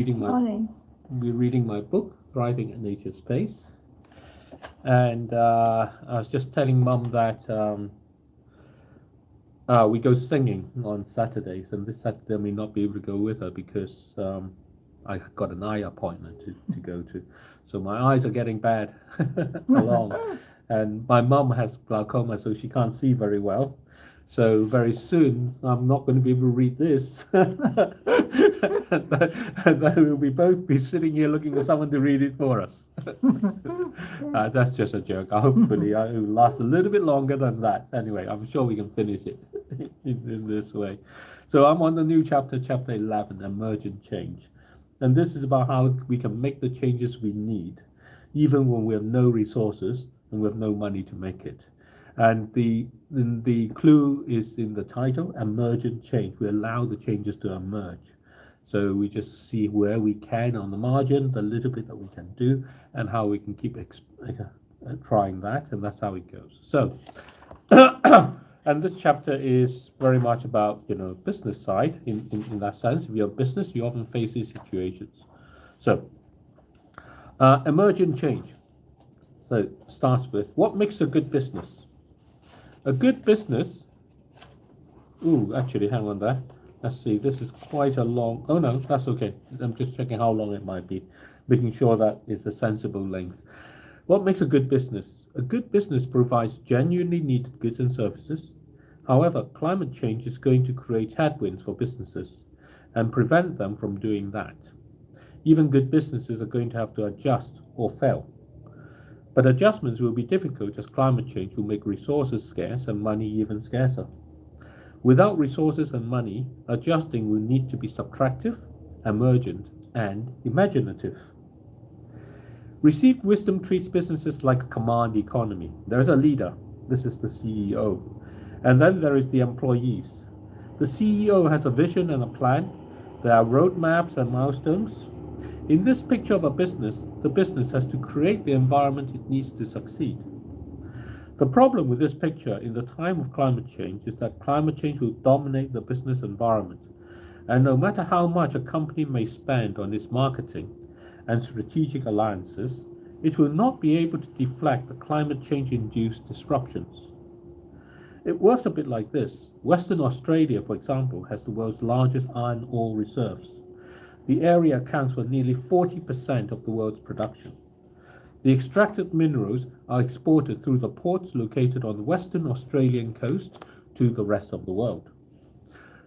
Morning. We're reading my book, Thriving at Nature's Pace. And I was just telling Mum that we go singing on Saturdays, and this Saturday I may not be able to go with her because I got an eye appointment to go to. So my eyes are getting bad along. And my mum has glaucoma, so she can't see very well. So very soon, I'm not going to be able to read this, and then we'll both be sitting here looking for someone to read it for us. That's just a joke. Hopefully, it will last a little bit longer than that. Anyway, I'm sure we can finish it in this way. So I'm on the new chapter, chapter 11, Emergent Change. And this is about how we can make the changes we need, even when we have no resources and we have no money to make it. And the clue is in the title, Emergent Change. We allow the changes to emerge. So we just see where we can on the margin, the little bit that we can do, and how we can keep trying that, and that's how it goes. So, and this chapter is very much about business side in that sense. If you're a business, you often face these situations. So, emergent change. So it starts with what makes a good business. A good business. Actually, hang on there. Let's see, this is quite a long. Oh no, that's okay. I'm just checking how long it might be, making sure that it's a sensible length. What makes a good business? A good business provides genuinely needed goods and services. However, climate change is going to create headwinds for businesses and prevent them from doing that. Even good businesses are going to have to adjust or fail. But adjustments will be difficult as climate change will make resources scarce and money even scarcer. Without resources and money, adjusting will need to be subtractive, emergent, and imaginative. Received wisdom treats businesses like a command economy. There is a leader. This is the CEO. And then there is the employees. The CEO has a vision and a plan. There are roadmaps and milestones. In this picture of a business, the business has to create the environment it needs to succeed. The problem with this picture in the time of climate change is that climate change will dominate the business environment. And no matter how much a company may spend on its marketing and strategic alliances, it will not be able to deflect the climate change-induced disruptions. It works a bit like this. Western Australia, for example, has the world's largest iron ore reserves. The area accounts for nearly 40% of the world's production. The extracted minerals are exported through the ports located on the Western Australian coast to the rest of the world.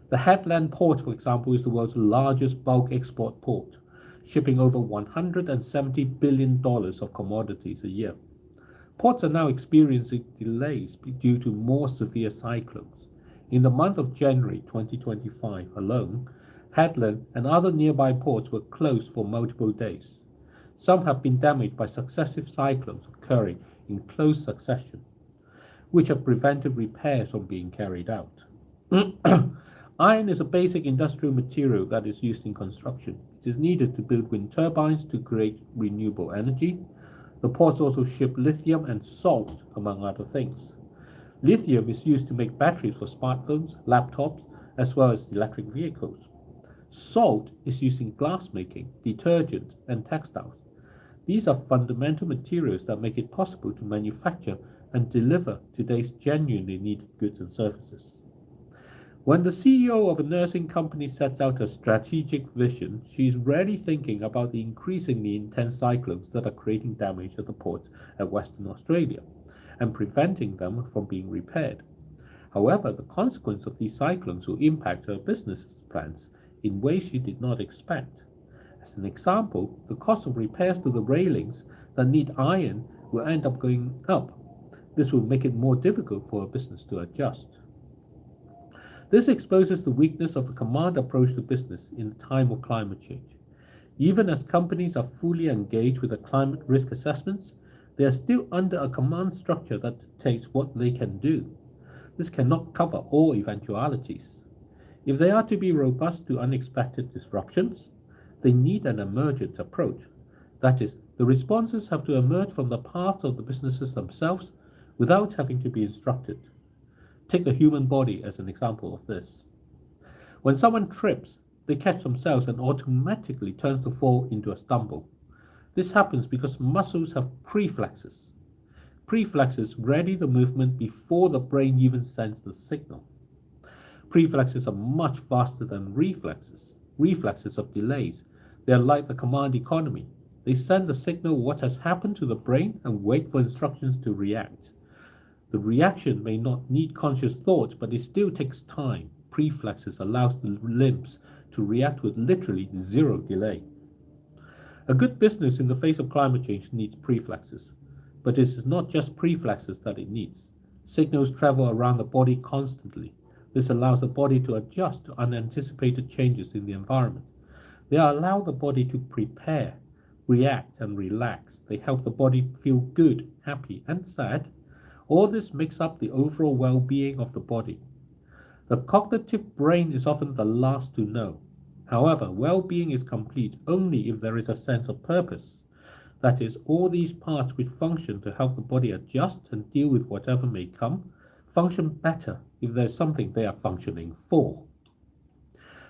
The Headland Port, for example, is the world's largest bulk export port, shipping over $170 billion of commodities a year. Ports are now experiencing delays due to more severe cyclones. In the month of January 2025 alone, Headland and other nearby ports were closed for multiple days. Some have been damaged by successive cyclones occurring in close succession, which have prevented repairs from being carried out. Iron is a basic industrial material that is used in construction. It is needed to build wind turbines to create renewable energy. The ports also ship lithium and salt, among other things. Lithium is used to make batteries for smartphones, laptops, as well as electric vehicles. Salt is used in glassmaking, detergents, and textiles. These are fundamental materials that make it possible to manufacture and deliver today's genuinely needed goods and services. When the CEO of a nursing company sets out a strategic vision, she is rarely thinking about the increasingly intense cyclones that are creating damage at the ports at Western Australia and preventing them from being repaired. However, the consequence of these cyclones will impact her business plans in ways she did not expect. As an example, the cost of repairs to the railings that need iron will end up going up. This will make it more difficult for a business to adjust. This exposes the weakness of the command approach to business in the time of climate change. Even as companies are fully engaged with the climate risk assessments, they are still under a command structure that dictates what they can do. This cannot cover all eventualities. If they are to be robust to unexpected disruptions, they need an emergent approach. That is, the responses have to emerge from the paths of the businesses themselves without having to be instructed. Take the human body as an example of this. When someone trips, they catch themselves and automatically turns the fall into a stumble. This happens because muscles have preflexes. Preflexes ready the movement before the brain even sends the signal. Preflexes are much faster than reflexes. Reflexes of delays. They are like the command economy. They send the signal what has happened to the brain and wait for instructions to react. The reaction may not need conscious thought, but it still takes time. Preflexes allows the limbs to react with literally zero delay. A good business in the face of climate change needs preflexes, but it is not just preflexes that it needs. Signals travel around the body constantly. This allows the body to adjust to unanticipated changes in the environment. They allow the body to prepare, react, and relax. They help the body feel good, happy, and sad. All this makes up the overall well-being of the body. The cognitive brain is often the last to know. However, well-being is complete only if there is a sense of purpose. That is, all these parts which function to help the body adjust and deal with whatever may come, function better if there's something they are functioning for.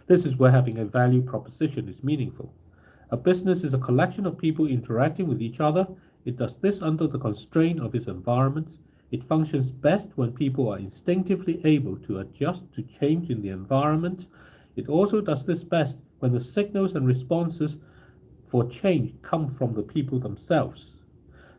This is where having a value proposition is meaningful. A business is a collection of people interacting with each other. It does this under the constraint of its environment. It functions best when people are instinctively able to adjust to change in the environment. It also does this best when the signals and responses for change come from the people themselves.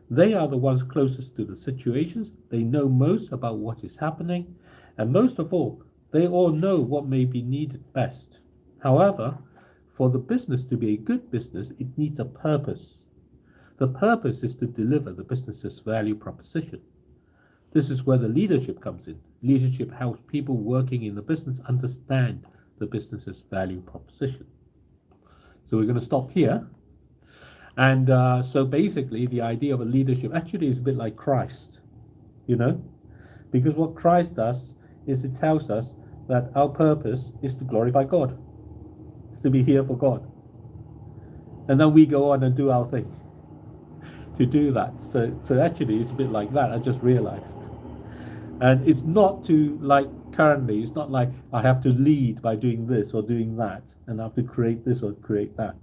They are the ones closest to the situations, they know most about what is happening, and most of all, they all know what may be needed best. However, for the business to be a good business, it needs a purpose. The purpose is to deliver the business's value proposition. This is where the leadership comes in. Leadership helps people working in the business understand the business's value proposition. So we're going to stop here. And so basically the idea of a leadership actually is a bit like Christ, because what Christ does is it tells us that our purpose is to glorify God, is to be here for God. And then we go on and do our thing to do that. So actually it's a bit like that, I just realized. And it's not to like currently, it's not like I have to lead by doing this or doing that, and I have to create this or create that.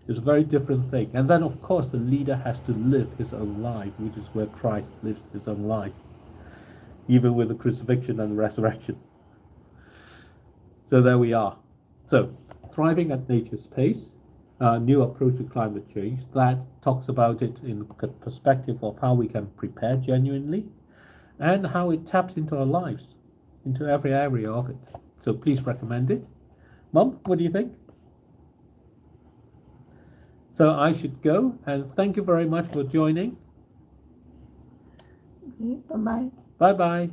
It's a very different thing. And then of course the leader has to live his own life, which is where Christ lives his own life, even with the crucifixion and resurrection. So there we are. So thriving at nature's pace, a new approach to climate change that talks about it in the perspective of how we can prepare genuinely and how it taps into our lives, into every area of it. So please recommend it. Mum, what do you think? So I should go, and thank you very much for joining. Bye-bye. Bye-bye.